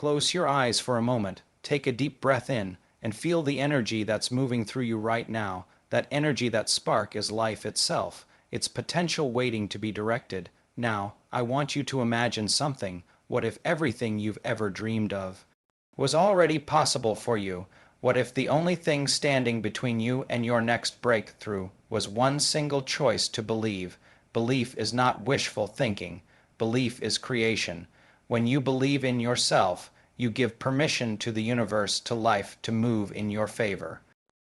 Close your eyes for a moment, take a deep breath in, and feel the energy that's moving through you right now. That energy, that spark, is life itself. It's potential waiting to be directed. Now, I want you to imagine something. What if everything you've ever dreamed of was already possible for you? What if the only thing standing between you and your next breakthrough was one single choice to believe? Belief is not wishful thinking. Belief is creation. When you believe in yourself, you give permission to the universe, to life, to move in your favor.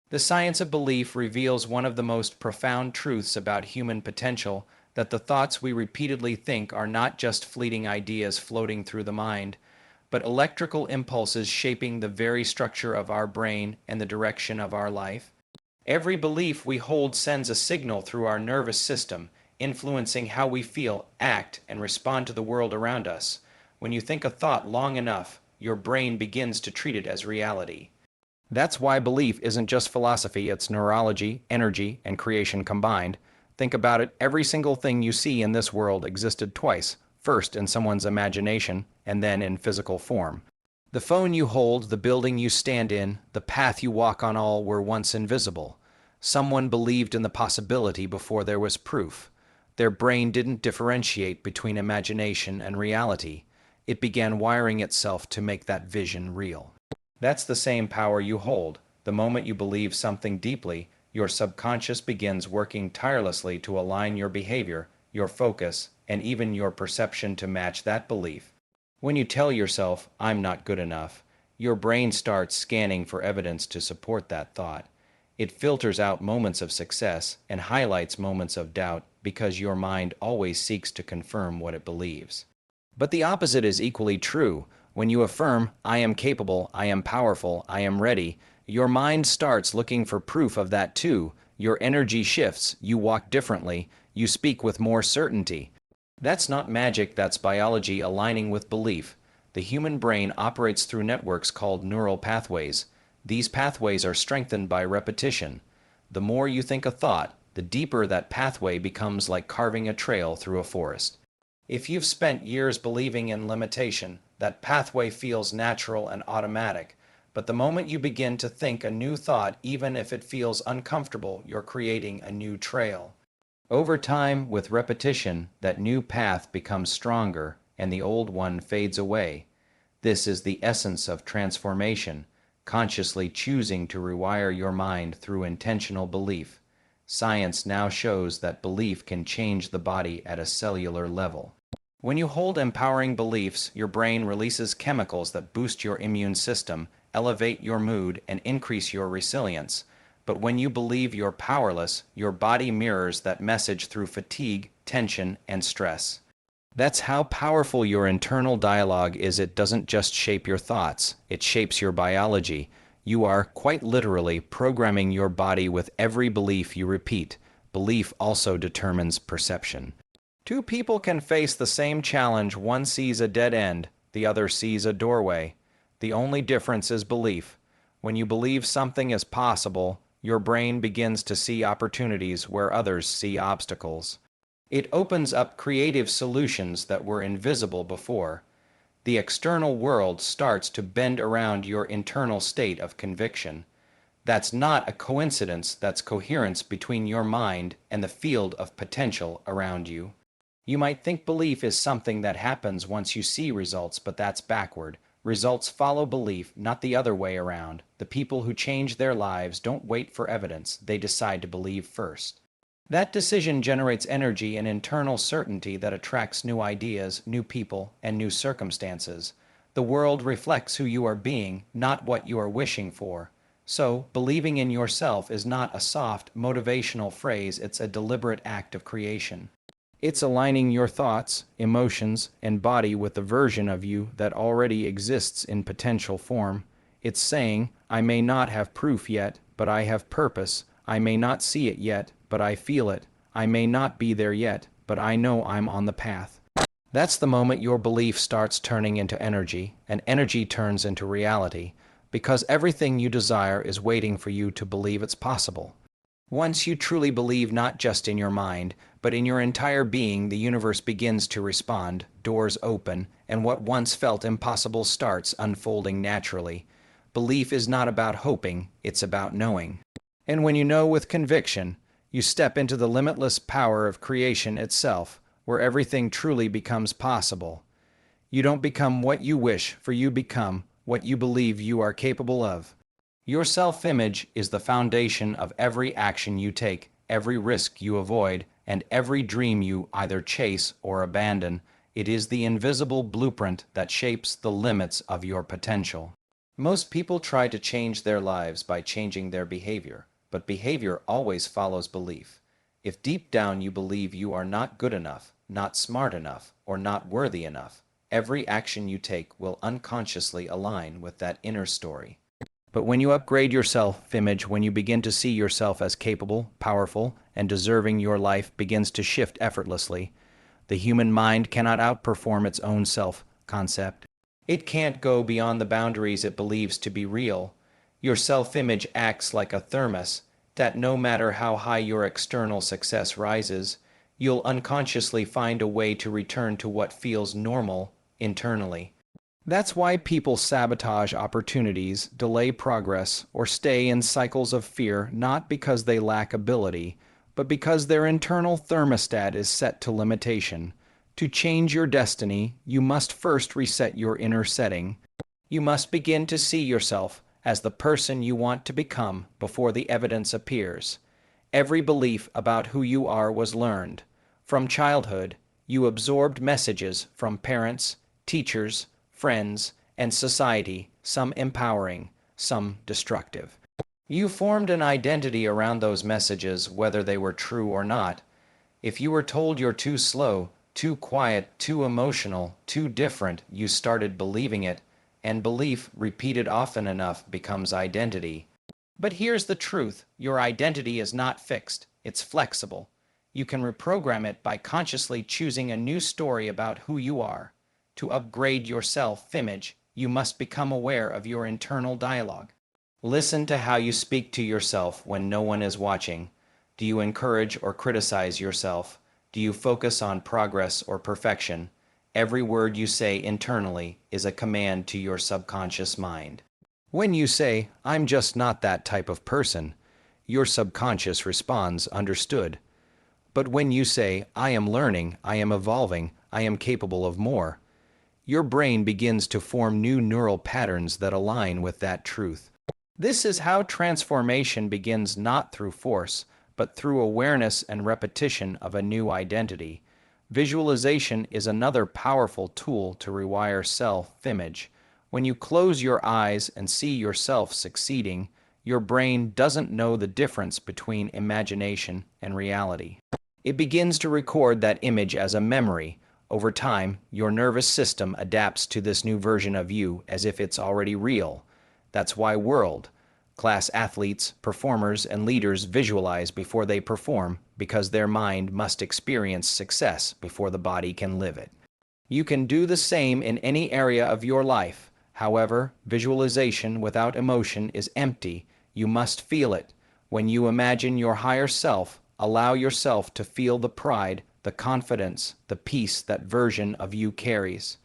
The science of belief reveals one of the most profound truths about human potential, that the thoughts we repeatedly think are not just fleeting ideas floating through the mind, but electrical impulses shaping the very structure of our brain and the direction of our life. Every belief we hold sends a signal through our nervous system, influencing how we feel, act, and respond to the world around us. When you think a thought long enough, your brain begins to treat it as reality. That's why belief isn't just philosophy, it's neurology, energy, and creation combined. Think about it, every single thing you see in this world existed twice, first in someone's imagination, and then in physical form. The phone you hold, the building you stand in, the path you walk on, all were once invisible. Someone believed in the possibility before there was proof. Their brain didn't differentiate between imagination and reality. It began wiring itself to make that vision real. That's the same power you hold. The moment you believe something deeply, your subconscious begins working tirelessly to align your behavior, your focus, and even your perception to match that belief. When you tell yourself, "I'm not good enough," your brain starts scanning for evidence to support that thought. It filters out moments of success and highlights moments of doubt because your mind always seeks to confirm what it believes. But the opposite is equally true. When you affirm, "I am capable, I am powerful, I am ready," your mind starts looking for proof of that too. Your energy shifts, you walk differently, you speak with more certainty. That's not magic, that's biology aligning with belief. The human brain operates through networks called neural pathways. These pathways are strengthened by repetition. The more you think a thought, the deeper that pathway becomes, like carving a trail through a forest. If you've spent years believing in limitation, that pathway feels natural and automatic. But the moment you begin to think a new thought, even if it feels uncomfortable, you're creating a new trail. Over time, with repetition, that new path becomes stronger and the old one fades away. This is the essence of transformation, consciously choosing to rewire your mind through intentional belief. Science now shows that belief can change the body at a cellular level. When you hold empowering beliefs, your brain releases chemicals that boost your immune system, elevate your mood, and increase your resilience. But when you believe you're powerless, your body mirrors that message through fatigue, tension, and stress. That's how powerful your internal dialogue is. It doesn't just shape your thoughts, it shapes your biology. You are, quite literally, programming your body with every belief you repeat. Belief also determines perception. Two people can face the same challenge. One sees a dead end, the other sees a doorway. The only difference is belief. When you believe something is possible, your brain begins to see opportunities where others see obstacles. It opens up creative solutions that were invisible before. The external world starts to bend around your internal state of conviction. That's not a coincidence, that's coherence between your mind and the field of potential around you. You might think belief is something that happens once you see results, but that's backward. Results follow belief, not the other way around. The people who change their lives don't wait for evidence, they decide to believe first. That decision generates energy and internal certainty that attracts new ideas, new people, and new circumstances. The world reflects who you are being, not what you are wishing for. So, believing in yourself is not a soft, motivational phrase, it's a deliberate act of creation. It's aligning your thoughts, emotions, and body with the version of you that already exists in potential form. It's saying, "I may not have proof yet, but I have purpose. I may not see it yet, but I feel it. I may not be there yet, but I know I'm on the path." That's the moment your belief starts turning into energy, and energy turns into reality, because everything you desire is waiting for you to believe it's possible. Once you truly believe not just in your mind, but in your entire being, the universe begins to respond, doors open, and what once felt impossible starts unfolding naturally. Belief is not about hoping, it's about knowing. And when you know with conviction, you step into the limitless power of creation itself, where everything truly becomes possible. You don't become what you wish, for you become what you believe you are capable of. Your self-image is the foundation of every action you take, every risk you avoid, and every dream you either chase or abandon. It is the invisible blueprint that shapes the limits of your potential. Most people try to change their lives by changing their behavior, but behavior always follows belief. If deep down you believe you are not good enough, not smart enough, or not worthy enough, every action you take will unconsciously align with that inner story. But when you upgrade your self-image, when you begin to see yourself as capable, powerful, and deserving, your life begins to shift effortlessly. The human mind cannot outperform its own self-concept. It can't go beyond the boundaries it believes to be real. Your self-image acts like a thermos that no matter how high your external success rises, you'll unconsciously find a way to return to what feels normal internally. That's why people sabotage opportunities, delay progress, or stay in cycles of fear, not because they lack ability, but because their internal thermostat is set to limitation. To change your destiny, you must first reset your inner setting. You must begin to see yourself as the person you want to become before the evidence appears. Every belief about who you are was learned. From childhood, you absorbed messages from parents, teachers, friends, and society, some empowering, some destructive. You formed an identity around those messages, whether they were true or not. If you were told you're too slow, too quiet, too emotional, too different, you started believing it, and belief, repeated often enough, becomes identity. But here's the truth: your identity is not fixed, it's flexible. You can reprogram it by consciously choosing a new story about who you are. To upgrade your self-image, you must become aware of your internal dialogue. Listen to how you speak to yourself when no one is watching. Do you encourage or criticize yourself? Do you focus on progress or perfection? Every word you say internally is a command to your subconscious mind. When you say, "I'm just not that type of person," your subconscious responds, "Understood." But when you say, "I am learning, I am evolving, I am capable of more," your brain begins to form new neural patterns that align with that truth. This is how transformation begins, not through force, but through awareness and repetition of a new identity. Visualization is another powerful tool to rewire self-image. When you close your eyes and see yourself succeeding, your brain doesn't know the difference between imagination and reality. It begins to record that image as a memory. Over time, your nervous system adapts to this new version of you as if it's already real. That's why world-class athletes, performers, and leaders visualize before they perform, because their mind must experience success before the body can live it. You can do the same in any area of your life. However, visualization without emotion is empty. You must feel it. When you imagine your higher self, allow yourself to feel the pride, the confidence, the peace that version of you carries.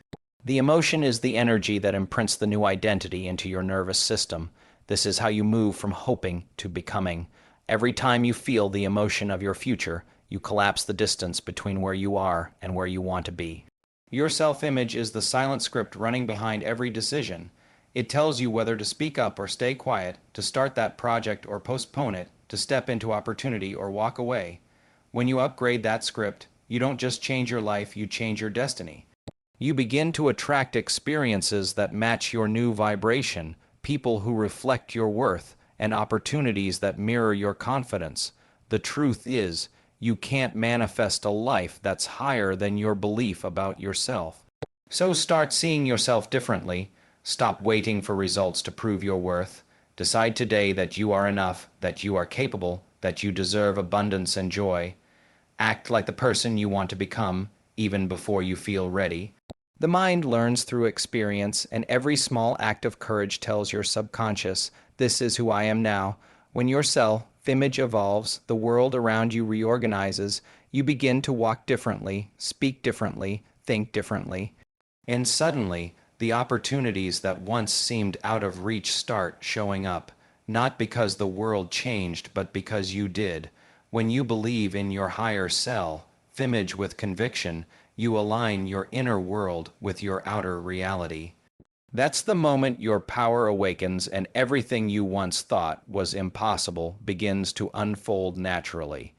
The emotion is the energy that imprints the new identity into your nervous system. This is how you move from hoping to becoming. Every time you feel the emotion of your future, you collapse the distance between where you are and where you want to be. Your self-image is the silent script running behind every decision. It tells you whether to speak up or stay quiet, to start that project or postpone it, to step into opportunity or walk away. When you upgrade that script, you don't just change your life, you change your destiny. You begin to attract experiences that match your new vibration, people who reflect your worth, and opportunities that mirror your confidence. The truth is, you can't manifest a life that's higher than your belief about yourself. So start seeing yourself differently. Stop waiting for results to prove your worth. Decide today that you are enough, that you are capable, that you deserve abundance and joy. Act like the person you want to become, even before you feel ready. The mind learns through experience, and every small act of courage tells your subconscious, "This is who I am now." When your image evolves, the world around you reorganizes, you begin to walk differently, speak differently, think differently, and suddenly the opportunities that once seemed out of reach start showing up, not because the world changed, but because you did. When you believe in your higher self, image with conviction, you align your inner world with your outer reality. That's the moment your power awakens and everything you once thought was impossible begins to unfold naturally.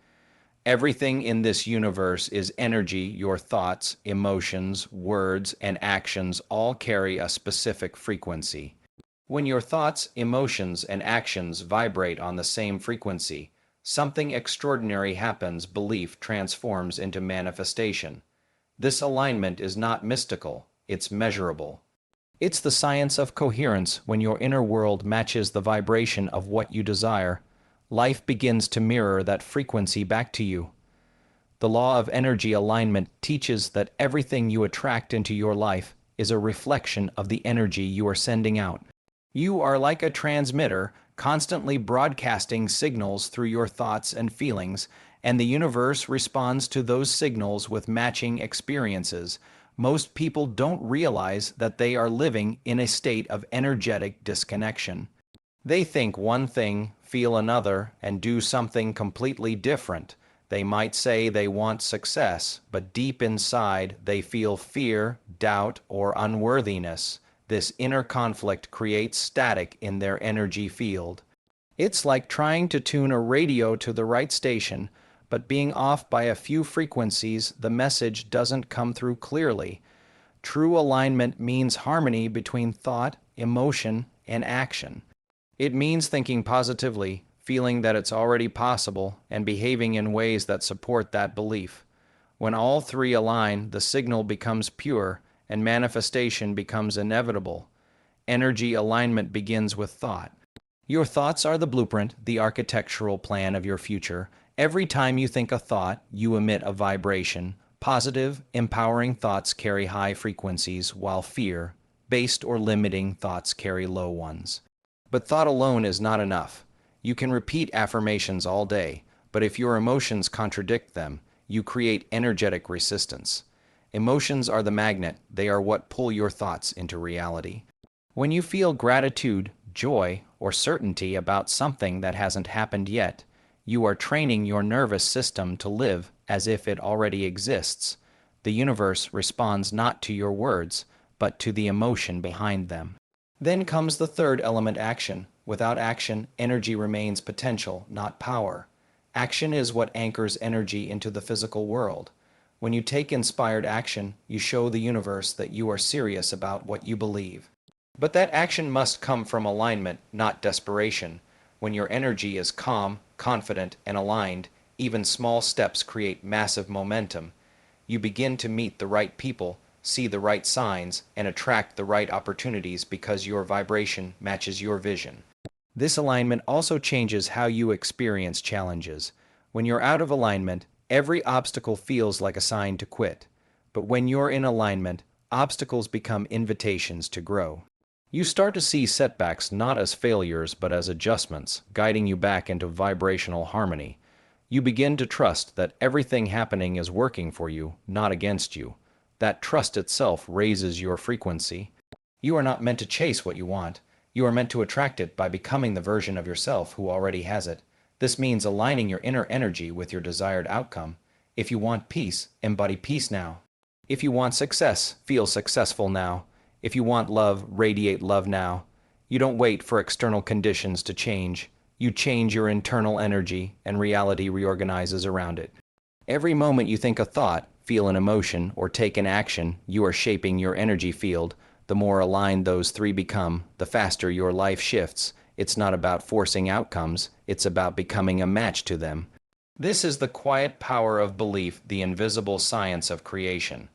Everything in this universe is energy. Your thoughts, emotions, words, and actions all carry a specific frequency. When your thoughts, emotions, and actions vibrate on the same frequency, something extraordinary happens. Belief transforms into manifestation. This alignment is not mystical, it's measurable. It's the science of coherence. When your inner world matches the vibration of what you desire, life begins to mirror that frequency back to you. The law of energy alignment teaches that everything you attract into your life is a reflection of the energy you are sending out. You are like a transmitter, constantly broadcasting signals through your thoughts and feelings, and the universe responds to those signals with matching experiences. Most people don't realize that they are living in a state of energetic disconnection. They think one thing, feel another, and do something completely different. They might say they want success, but deep inside they feel fear, doubt, or unworthiness. This inner conflict creates static in their energy field. It's like trying to tune a radio to the right station, but being off by a few frequencies, the message doesn't come through clearly. True alignment means harmony between thought, emotion, and action. It means thinking positively, feeling that it's already possible, and behaving in ways that support that belief. When all three align, the signal becomes pure, and manifestation becomes inevitable. Energy alignment begins with thought. Your thoughts are the blueprint, the architectural plan of your future. Every time you think a thought, you emit a vibration. Positive, empowering thoughts carry high frequencies, while fear-based or limiting thoughts carry low ones. But thought alone is not enough. You can repeat affirmations all day, but if your emotions contradict them, you create energetic resistance. Emotions are the magnet. They are what pull your thoughts into reality. When you feel gratitude, joy, or certainty about something that hasn't happened yet, you are training your nervous system to live as if it already exists. The universe responds not to your words, but to the emotion behind them. Then comes the third element, action. Without action, energy remains potential, not power. Action is what anchors energy into the physical world. When you take inspired action, you show the universe that you are serious about what you believe. But that action must come from alignment, not desperation. When your energy is calm, confident, and aligned, even small steps create massive momentum. You begin to meet the right people, see the right signs, and attract the right opportunities because your vibration matches your vision. This alignment also changes how you experience challenges. When you're out of alignment, every obstacle feels like a sign to quit. But when you're in alignment, obstacles become invitations to grow. You start to see setbacks not as failures but as adjustments, guiding you back into vibrational harmony. You begin to trust that everything happening is working for you, not against you. That trust itself raises your frequency. You are not meant to chase what you want. You are meant to attract it by becoming the version of yourself who already has it. This means aligning your inner energy with your desired outcome. If you want peace, embody peace now. If you want success, feel successful now. If you want love, radiate love now. You don't wait for external conditions to change. You change your internal energy, and reality reorganizes around it. Every moment you think a thought, feel an emotion, or take an action, you are shaping your energy field. The more aligned those three become, the faster your life shifts. It's not about forcing outcomes, it's about becoming a match to them. This is the quiet power of belief, the invisible science of creation.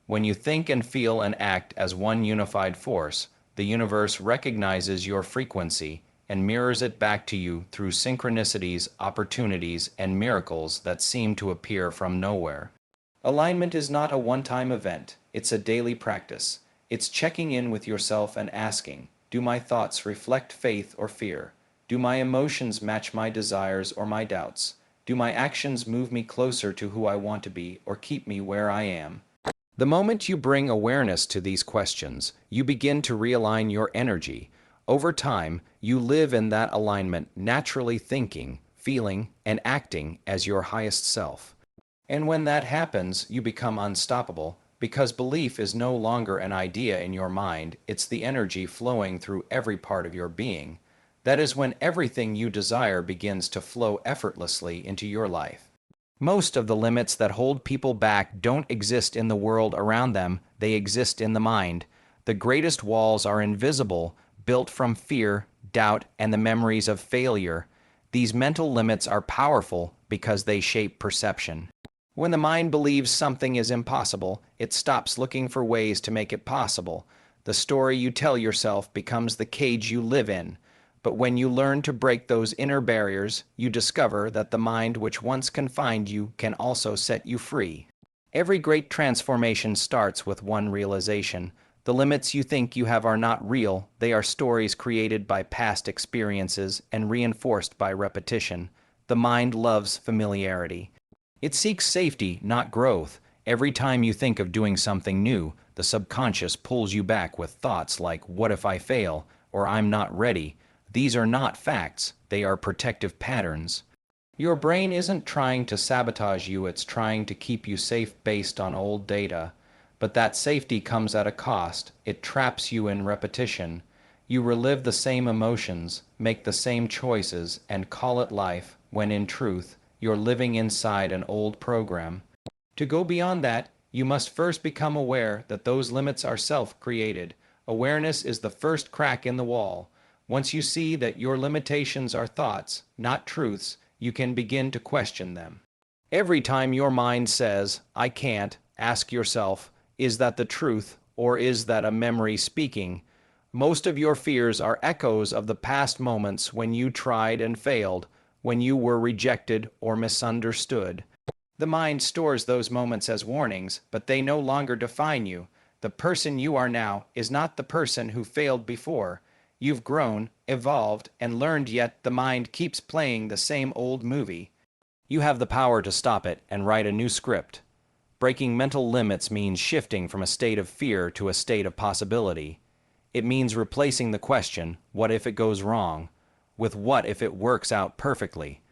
When you think and feel and act as one unified force, the universe recognizes your frequency and mirrors it back to you through synchronicities, opportunities, and miracles that seem to appear from nowhere. Alignment is not a one-time event, it's a daily practice. It's checking in with yourself and asking, do my thoughts reflect faith or fear? Do my emotions match my desires or my doubts? Do my actions move me closer to who I want to be or keep me where I am? The moment you bring awareness to these questions, you begin to realign your energy. Over time, you live in that alignment, naturally thinking, feeling, and acting as your highest self. And when that happens, you become unstoppable, because belief is no longer an idea in your mind, it's the energy flowing through every part of your being. That is when everything you desire begins to flow effortlessly into your life. Most of the limits that hold people back don't exist in the world around them, they exist in the mind. The greatest walls are invisible, built from fear, doubt, and the memories of failure. These mental limits are powerful because they shape perception. When the mind believes something is impossible, it stops looking for ways to make it possible. The story you tell yourself becomes the cage you live in. But when you learn to break those inner barriers, you discover that the mind which once confined you can also set you free. Every great transformation starts with one realization. The limits you think you have are not real, they are stories created by past experiences and reinforced by repetition. The mind loves familiarity. It seeks safety, not growth. Every time you think of doing something new, the subconscious pulls you back with thoughts like, "What if I fail?" or "I'm not ready." These are not facts, they are protective patterns. Your brain isn't trying to sabotage you, it's trying to keep you safe based on old data. But that safety comes at a cost. It traps you in repetition. You relive the same emotions, make the same choices, and call it life, when in truth, you're living inside an old program. To go beyond that, you must first become aware that those limits are self-created. Awareness is the first crack in the wall. Once you see that your limitations are thoughts, not truths, you can begin to question them. Every time your mind says, "I can't," ask yourself, is that the truth, or is that a memory speaking? Most of your fears are echoes of the past moments when you tried and failed, when you were rejected or misunderstood. The mind stores those moments as warnings, but they no longer define you. The person you are now is not the person who failed before. You've grown, evolved, and learned, yet the mind keeps playing the same old movie. You have the power to stop it and write a new script. Breaking mental limits means shifting from a state of fear to a state of possibility. It means replacing the question, "What if it goes wrong?" with "What if it works out perfectly?"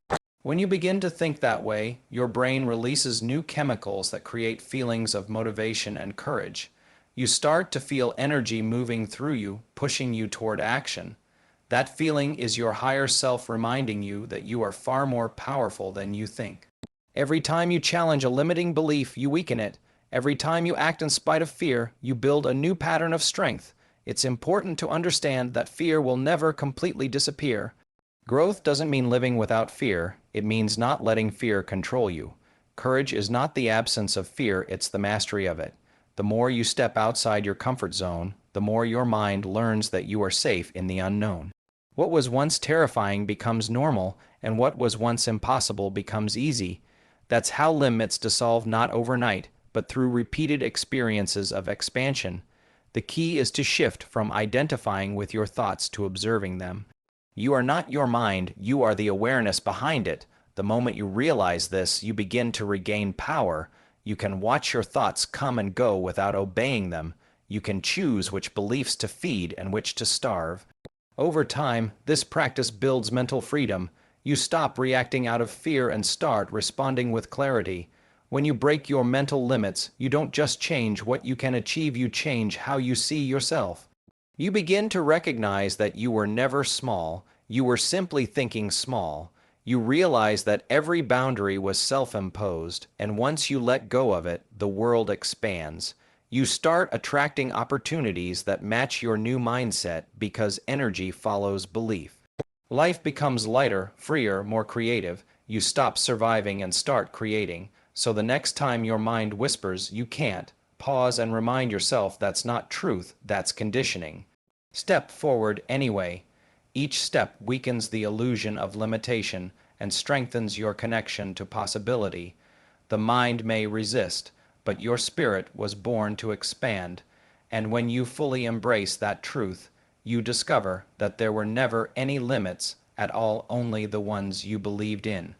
When you begin to think that way, your brain releases new chemicals that create feelings of motivation and courage. You start to feel energy moving through you, pushing you toward action. That feeling is your higher self reminding you that you are far more powerful than you think. Every time you challenge a limiting belief, you weaken it. Every time you act in spite of fear, you build a new pattern of strength. It's important to understand that fear will never completely disappear. Growth doesn't mean living without fear. It means not letting fear control you. Courage is not the absence of fear, it's the mastery of it. The more you step outside your comfort zone, the more your mind learns that you are safe in the unknown. What was once terrifying becomes normal, and what was once impossible becomes easy. That's how limits dissolve, not overnight, but through repeated experiences of expansion. The key is to shift from identifying with your thoughts to observing them. You are not your mind, you are the awareness behind it. The moment you realize this, you begin to regain power. You can watch your thoughts come and go without obeying them. You can choose which beliefs to feed and which to starve. Over time, this practice builds mental freedom. You stop reacting out of fear and start responding with clarity. When you break your mental limits, you don't just change what you can achieve, you change how you see yourself. You begin to recognize that you were never small, you were simply thinking small. You realize that every boundary was self-imposed, and once you let go of it, the world expands. You start attracting opportunities that match your new mindset because energy follows belief. Life becomes lighter, freer, more creative. You stop surviving and start creating. So the next time your mind whispers, "You can't," pause and remind yourself that's not truth, that's conditioning. Step forward anyway. Each step weakens the illusion of limitation and strengthens your connection to possibility. The mind may resist, but your spirit was born to expand, and when you fully embrace that truth, you discover that there were never any limits at all, only the ones you believed in.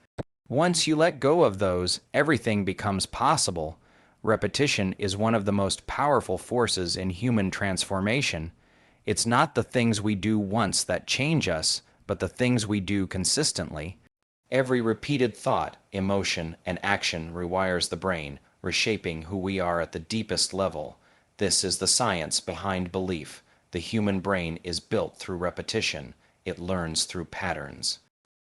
Once you let go of those, everything becomes possible. Repetition is one of the most powerful forces in human transformation. It's not the things we do once that change us, but the things we do consistently. Every repeated thought, emotion, and action rewires the brain, reshaping who we are at the deepest level. This is the science behind belief. The human brain is built through repetition. It learns through patterns.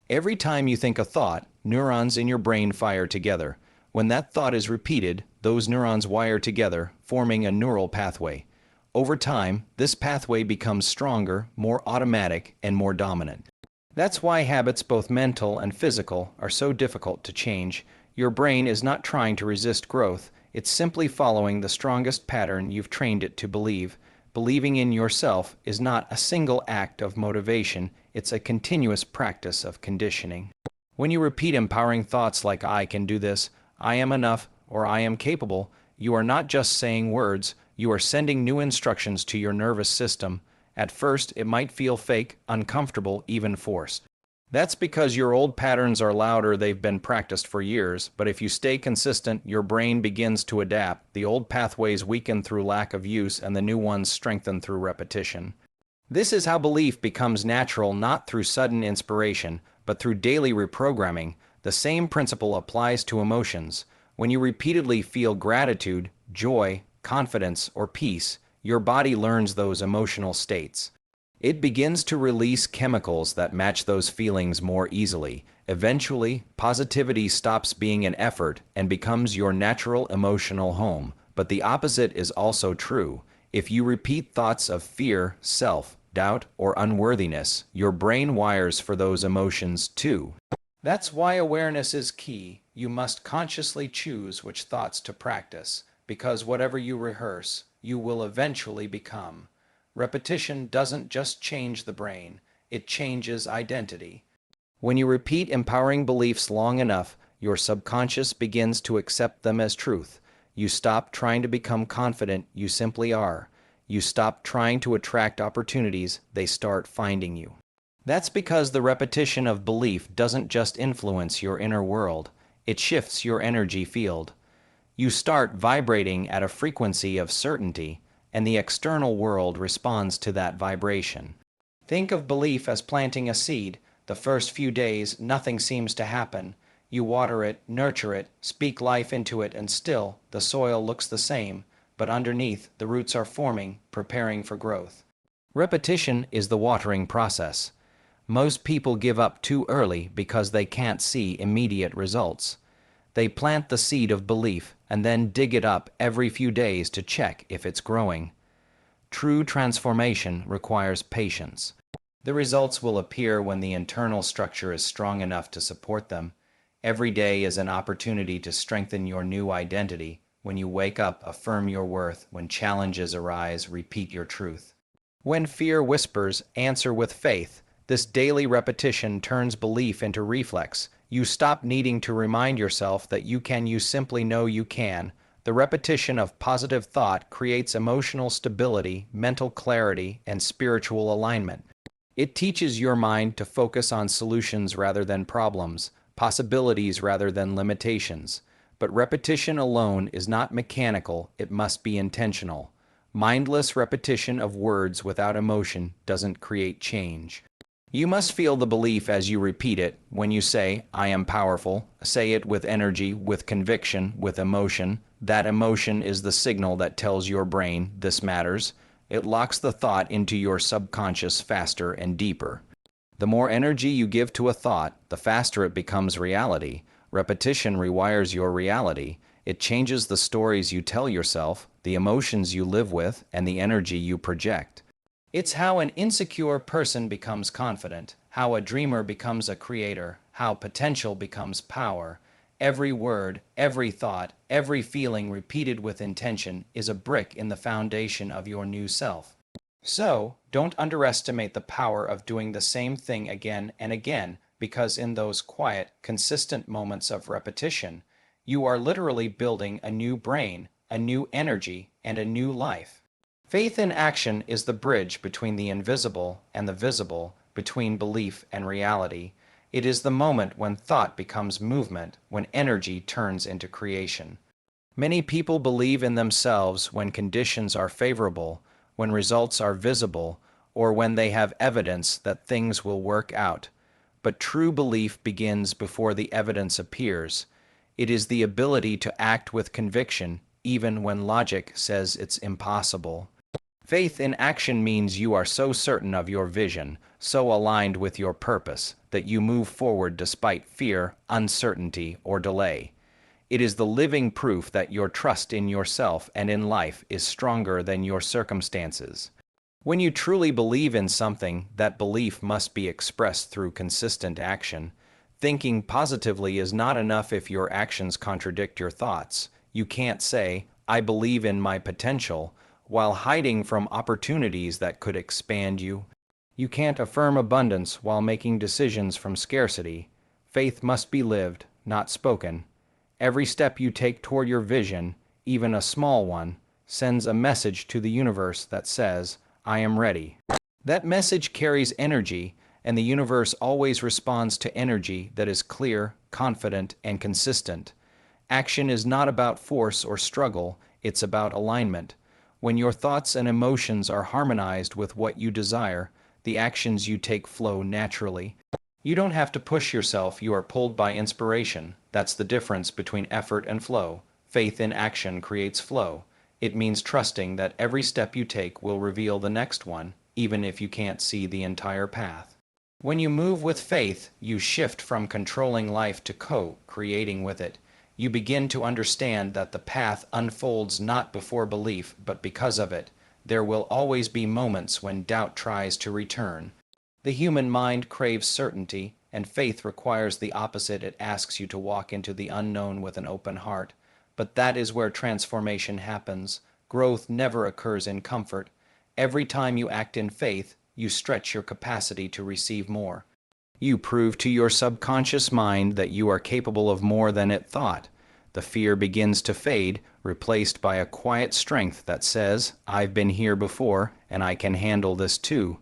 Every time you think a thought, neurons in your brain fire together. When that thought is repeated, those neurons wire together, forming a neural pathway. Over time, this pathway becomes stronger, more automatic, and more dominant. That's why habits, both mental and physical, are so difficult to change. Your brain is not trying to resist growth. It's simply following the strongest pattern you've trained it to believe. Believing in yourself is not a single act of motivation, it's a continuous practice of conditioning. When you repeat empowering thoughts like "I can do this," "I am enough," or "I am capable," you are not just saying words, you are sending new instructions to your nervous system. At first, it might feel fake, uncomfortable, even forced. That's because your old patterns are louder, they've been practiced for years, but if you stay consistent, your brain begins to adapt. The old pathways weaken through lack of use, and the new ones strengthen through repetition. This is how belief becomes natural, not through sudden inspiration, but through daily reprogramming. The same principle applies to emotions. When you repeatedly feel gratitude, joy, confidence, or peace, your body learns those emotional states. It begins to release chemicals that match those feelings more easily. Eventually, positivity stops being an effort and becomes your natural emotional home. But the opposite is also true. If you repeat thoughts of fear, self-doubt, or unworthiness, your brain wires for those emotions too. That's why awareness is key. You must consciously choose which thoughts to practice, because whatever you rehearse, you will eventually become. Repetition doesn't just change the brain, it changes identity. When you repeat empowering beliefs long enough, your subconscious begins to accept them as truth. You stop trying to become confident, you simply are. You stop trying to attract opportunities, they start finding you. That's because the repetition of belief doesn't just influence your inner world, it shifts your energy field. You start vibrating at a frequency of certainty, and the external world responds to that vibration. Think of belief as planting a seed. The first few days, nothing seems to happen. You water it, nurture it, speak life into it, and still, the soil looks the same, but underneath, the roots are forming, preparing for growth. Repetition is the watering process. Most people give up too early because they can't see immediate results. They plant the seed of belief and then dig it up every few days to check if it's growing. True transformation requires patience. The results will appear when the internal structure is strong enough to support them. Every day is an opportunity to strengthen your new identity. When you wake up, affirm your worth. When challenges arise, repeat your truth. When fear whispers, answer with faith. This daily repetition turns belief into reflex. You stop needing to remind yourself that you can, you simply know you can. The repetition of positive thought creates emotional stability, mental clarity, and spiritual alignment. It teaches your mind to focus on solutions rather than problems, possibilities rather than limitations. But repetition alone is not mechanical, it must be intentional. Mindless repetition of words without emotion doesn't create change. You must feel the belief as you repeat it. When you say, "I am powerful," say it with energy, with conviction, with emotion. That emotion is the signal that tells your brain, "This matters." It locks the thought into your subconscious faster and deeper. The more energy you give to a thought, the faster it becomes reality. Repetition rewires your reality. It changes the stories you tell yourself, the emotions you live with, and the energy you project. It's how an insecure person becomes confident, how a dreamer becomes a creator, how potential becomes power. Every word, every thought, every feeling repeated with intention is a brick in the foundation of your new self. So, don't underestimate the power of doing the same thing again and again, because in those quiet, consistent moments of repetition, you are literally building a new brain, a new energy, and a new life. Faith in action is the bridge between the invisible and the visible, between belief and reality. It is the moment when thought becomes movement, when energy turns into creation. Many people believe in themselves when conditions are favorable, when results are visible, or when they have evidence that things will work out. But true belief begins before the evidence appears. It is the ability to act with conviction, even when logic says it's impossible. Faith in action means you are so certain of your vision, so aligned with your purpose, that you move forward despite fear, uncertainty, or delay. It is the living proof that your trust in yourself and in life is stronger than your circumstances. When you truly believe in something, that belief must be expressed through consistent action. Thinking positively is not enough if your actions contradict your thoughts. You can't say, "I believe in my potential," while hiding from opportunities that could expand you. You can't affirm abundance while making decisions from scarcity. Faith must be lived, not spoken. Every step you take toward your vision, even a small one, sends a message to the universe that says, "I am ready." That message carries energy, and the universe always responds to energy that is clear, confident, and consistent. Action is not about force or struggle, it's about alignment. When your thoughts and emotions are harmonized with what you desire, the actions you take flow naturally. You don't have to push yourself, you are pulled by inspiration. That's the difference between effort and flow. Faith in action creates flow. It means trusting that every step you take will reveal the next one, even if you can't see the entire path. When you move with faith, you shift from controlling life to co-creating with it. You begin to understand that the path unfolds not before belief, but because of it. There will always be moments when doubt tries to return. The human mind craves certainty, and faith requires the opposite. It asks you to walk into the unknown with an open heart. But that is where transformation happens. Growth never occurs in comfort. Every time you act in faith, you stretch your capacity to receive more. You prove to your subconscious mind that you are capable of more than it thought. The fear begins to fade, replaced by a quiet strength that says, "I've been here before, and I can handle this too."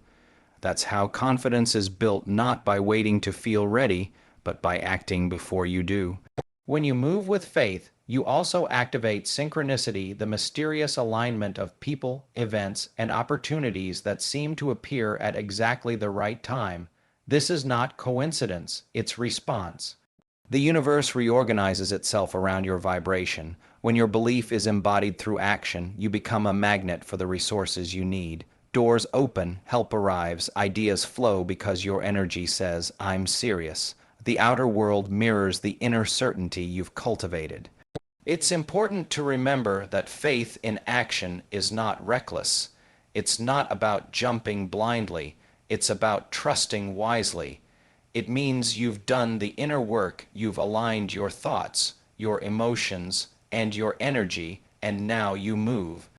That's how confidence is built, not by waiting to feel ready, but by acting before you do. When you move with faith, you also activate synchronicity, the mysterious alignment of people, events, and opportunities that seem to appear at exactly the right time. This is not coincidence, it's response. The universe reorganizes itself around your vibration. When your belief is embodied through action, you become a magnet for the resources you need. Doors open, help arrives, ideas flow because your energy says, "I'm serious." The outer world mirrors the inner certainty you've cultivated. It's important to remember that faith in action is not reckless. It's not about jumping blindly. It's about trusting wisely. It means you've done the inner work, you've aligned your thoughts, your emotions, and your energy, and now you move.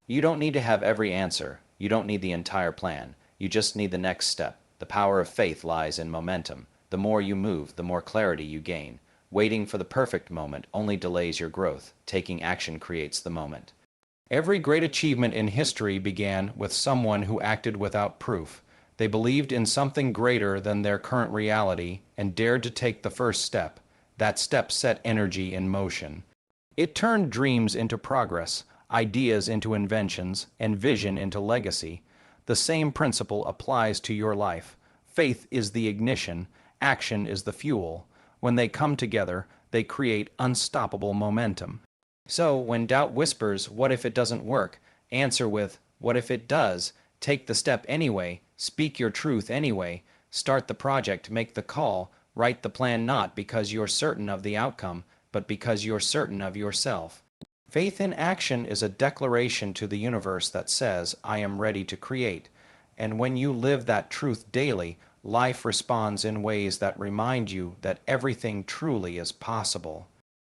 You don't need to have every answer. You don't need the entire plan. You just need the next step. The power of faith lies in momentum. The more you move, the more clarity you gain. Waiting for the perfect moment only delays your growth. Taking action creates the moment. Every great achievement in history began with someone who acted without proof. They believed in something greater than their current reality and dared to take the first step. That step set energy in motion. It turned dreams into progress, ideas into inventions, and vision into legacy. The same principle applies to your life. Faith is the ignition, action is the fuel. When they come together, they create unstoppable momentum. So, when doubt whispers, "What if it doesn't work?" answer with, "What if it does?" Take the step anyway, speak your truth anyway, start the project, make the call, write the plan not because you're certain of the outcome, but because you're certain of yourself. Faith in action is a declaration to the universe that says, "I am ready to create." And when you live that truth daily, life responds in ways that remind you that everything truly is possible.